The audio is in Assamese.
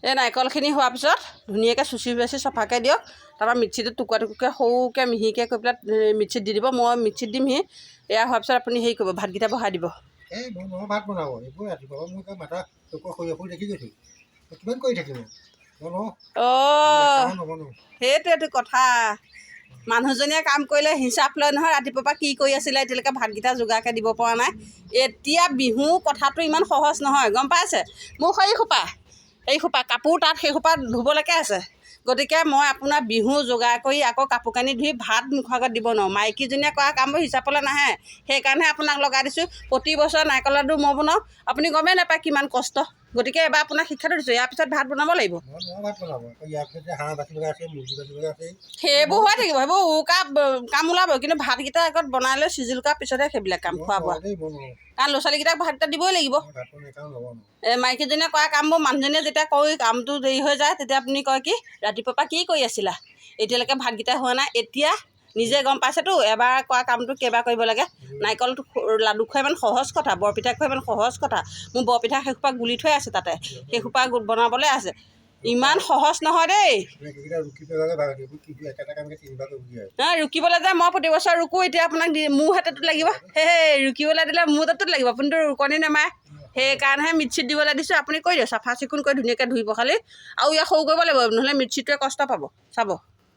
এই নাৰিকলখিনি হোৱাৰ পিছত ধুনীয়াকৈ চুচি বাচি চফাকৈ দিয়ক। তাৰপৰা মিক্সিটো টুকুৰা টুকুৰকৈ সৰুকৈ মিহিকৈ কৰি পেলাই মিক্সিত দি দিব। মই মিক্সিত দিমহি। এয়া হোৱাৰ পিছত আপুনি হেৰি কৰিব, ভাতকেইটা বহাই দিব। এই মই ভাত বনাব এইবোৰ ৰাতিপুৱা মই মাথা চকুৰ সৰিয়হ দেখি গৈছোঁ। কিমান কৰি থাকিব সেইটোৱেতো কথা। মানুহজনীয়ে কাম কৰিলে হিচাপ লয় নহয়, ৰাতিপুৱাৰ পৰা কি কৰি আছিলে এতিয়ালৈকে ভাতকেইটা যোগাৰকৈ দিব পৰা নাই। এতিয়া বিহু কথাটো ইমান সহজ নহয়, গম পাইছে। মোৰ এইসোপা কাপোৰ তাত সেইসোপা ধুবলৈকে আছে। গতিকে মই আপোনাৰ বিহু যোগাৰ কৰি আকৌ কাপোৰ কানি ধুই ভাত মুখৰ আগত দিব নোৱাৰোঁ। মাইকীজনীয়ে কৰা কামবোৰ হিচাপলৈ নাহে। সেইকাৰণেহে আপোনাক লগাই দিছোঁ। প্ৰতি বছৰ নাৰিকল লাডু মই বনাওঁ, আপুনি গমেই নাপায় কিমান কষ্ট। গতিকে এবাৰ আপোনাক শিক্ষাটো দিছোঁ, ইয়াৰ পিছত ভাত বনাব লাগিব। সেইবোৰ হৈ থাকিব, সেইবোৰ উৰুকা কাম ওলাব। কিন্তু ভাতকেইটা আগত বনাই লৈ চিজিল কৰাৰ পিছতহে সেইবিলাক কাম খোৱা বোৱা। কাৰণ ল'ৰা ছোৱালীকেইটাক ভাতকেইটা দিবই লাগিব। মাইকীজনীয়ে কৰা কামবোৰ মানুহজনীয়ে যেতিয়া কৰি কামটো দেৰি হৈ যায়, তেতিয়া আপুনি কয় কি ৰাতিপুৱাৰ পৰা কি কৰি আছিলা, এতিয়ালৈকে ভাতকেইটা হোৱা নাই। এতিয়া নিজে গম পাইছেতো এবাৰ কৰা কামটো কেইবাৰ কৰিব লাগে। নাৰিকলটো লাডু খোৱা ইমান সহজ কথা, বৰপিঠা খোৱা ইমান সহজ কথা। মোৰ বৰপিঠা সেইসোপা গুলি থৈ আছে তাতে, সেইসোপা বনাবলৈ আছে। ইমান সহজ নহয় দেই। ৰুকিবলৈ যে মই প্ৰতি বছৰ ৰুকোঁ, এতিয়া আপোনাক মোৰ হাততো লাগিব। ৰুকিবলৈ দিলে মোৰ তাতোত লাগিব, আপুনিতো ৰুকনি নেমাৰে। সেইকাৰণেহে মিক্সিত দিবলৈ দিছোঁ। আপুনি কৰি দিয়ক, চাফা চিকুণ কৰি ধুনীয়াকৈ ধুই পখালি। আৰু ইয়াক সৰু কৰিব লাগিব, নহ'লে মিক্সিটোৱে কষ্ট পাব। চাব।